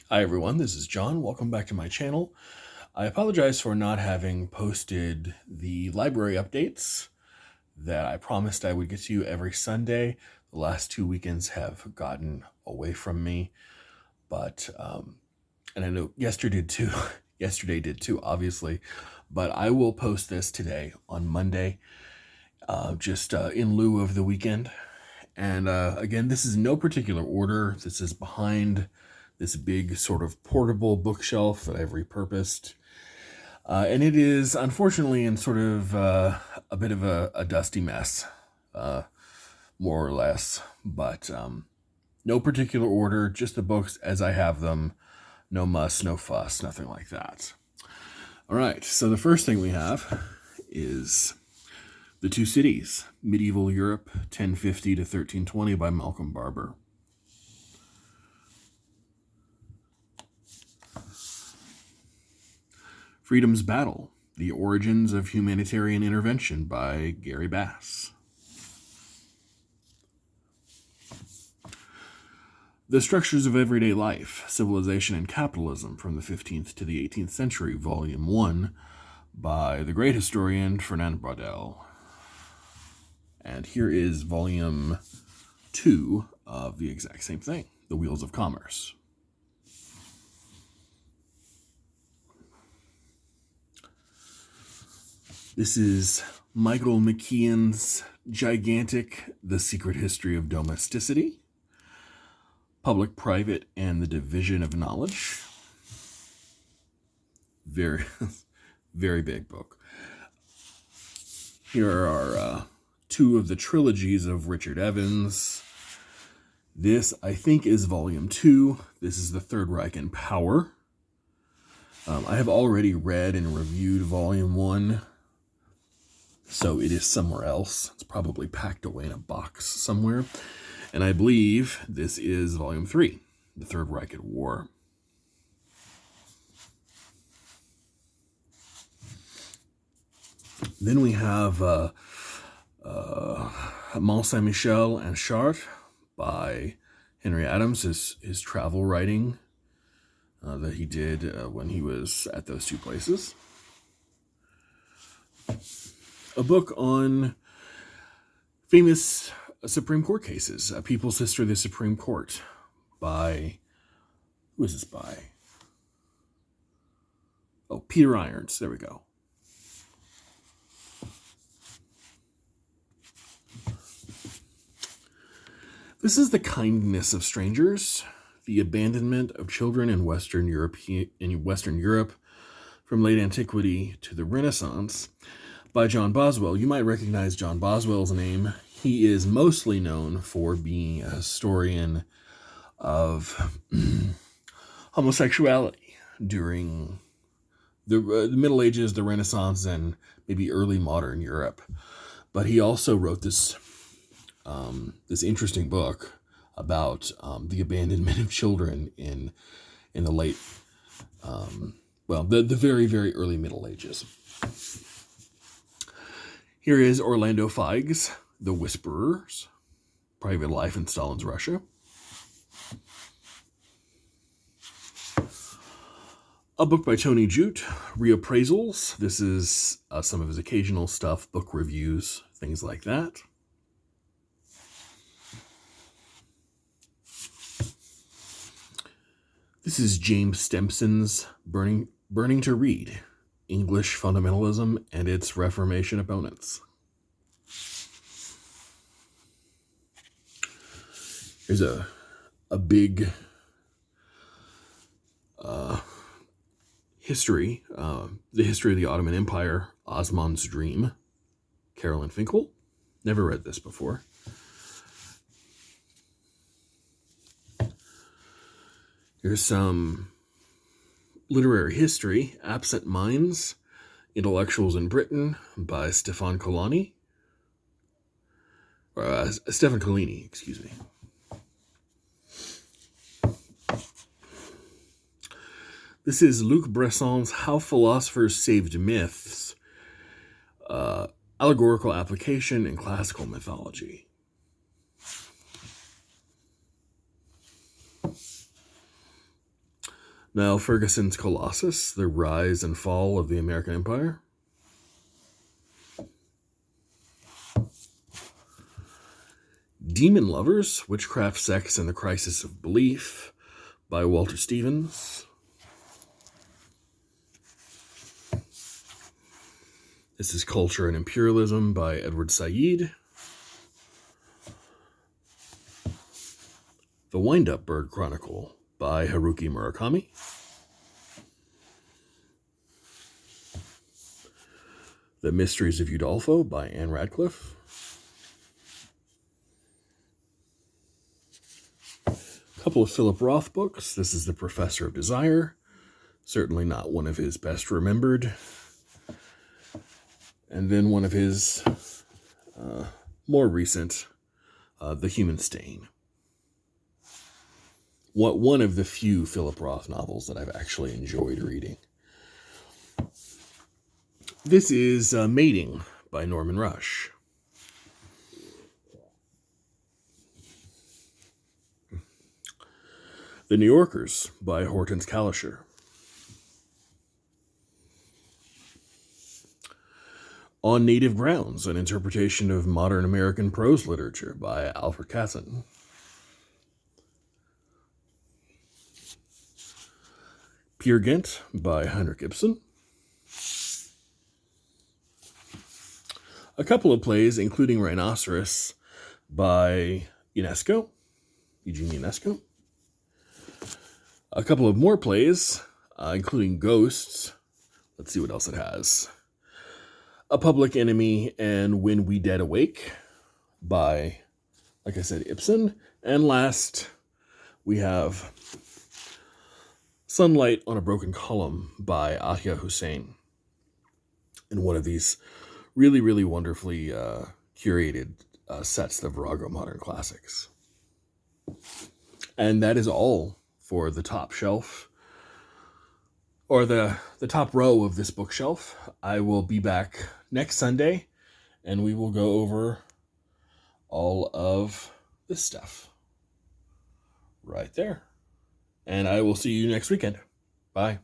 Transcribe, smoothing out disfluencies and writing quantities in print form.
Hi everyone, this is John. Welcome back to my channel. I apologize for not having posted the library updates that I promised I would get to you every Sunday. The last 2 weekends have gotten away from me, but and I know yesterday did too. Yesterday did too, obviously. But I will post this today on Monday, just in lieu of the weekend. And again, this is no particular order. This is behind this big sort of portable bookshelf that I've repurposed. And it is, unfortunately, in sort of a bit of a dusty mess, more or less. But no particular order, just the books as I have them. No muss, no fuss, nothing like that. All right, so the first thing we have is The Two Cities, Medieval Europe, 1050 to 1320 by Malcolm Barber. Freedom's Battle, The Origins of Humanitarian Intervention by Gary Bass. The Structures of Everyday Life, Civilization and Capitalism from the 15th to the 18th Century, Volume 1 by the great historian Fernand Braudel. And here is Volume 2 of the exact same thing, The Wheels of Commerce. This is Michael McKeon's gigantic The Secret History of Domesticity, Public, Private, and the Division of Knowledge. Very, very big book. Here are two of the trilogies of Richard Evans. This, I think, is Volume 2. This is The Third Reich and Power. I have already read and reviewed Volume 1, so it is somewhere else. It's probably packed away in a box somewhere. And I believe this is Volume 3, The Third Reich at War. Then we have Mont Saint-Michel and Chartres by Henry Adams, his travel writing that he did when he was at those two places. A book on famous Supreme Court cases, People's History of the Supreme Court by, who is this by? Oh, Peter Irons, there we go. This is The Kindness of Strangers, the abandonment of children in Western Europe from late antiquity to the Renaissance by John Boswell. You might recognize John Boswell's name. He is mostly known for being a historian of homosexuality during the Middle Ages, the Renaissance, and maybe early modern Europe. But he also wrote this interesting book about the abandonment of children in the late, the very, very early Middle Ages. Here is Orlando Feige's The Whisperers, Private Life in Stalin's Russia. A book by Tony Jute, Reappraisals. This is some of his occasional stuff, book reviews, things like that. This is James Stempson's Burning to Read, English Fundamentalism and its Reformation Opponents. Here's a big history, the history of the Ottoman Empire, Osman's Dream, Carolyn Finkel. Never read this before. Here's some literary history, Absent Minds, Intellectuals in Britain by Stefan Collini. Stefan Collini, excuse me. This is Luc Bresson's How Philosophers Saved Myths, Allegorical Application in Classical Mythology. Niall Ferguson's Colossus, The Rise and Fall of the American Empire. Demon Lovers, Witchcraft, Sex, and the Crisis of Belief by Walter Stevens. This is Culture and Imperialism by Edward Said. The Wind-Up Bird Chronicle by Haruki Murakami. The Mysteries of Udolpho by Anne Radcliffe. A couple of Philip Roth books. This is The Professor of Desire. Certainly not one of his best remembered. And then one of his more recent, The Human Stain. One of the few Philip Roth novels that I've actually enjoyed reading. This is Mating by Norman Rush. The New Yorkers by Hortense Kalischer. On Native Grounds, an interpretation of modern American prose literature by Alfred Casson. Peer Gynt by Heinrich Ibsen. A couple of plays, including Rhinoceros by Eugene Ionesco. A couple of more plays, including Ghosts. Let's see what else it has. A Public Enemy and When We Dead Awake by, like I said, Ibsen. And last, we have Sunlight on a Broken Column by Atiyah Hussein, in one of these really, really wonderfully curated sets of Virago Modern Classics. And that is all for the top shelf, or the top row of this bookshelf. I will be back next Sunday, and we will go over all of this stuff right there. And I will see you next weekend. Bye.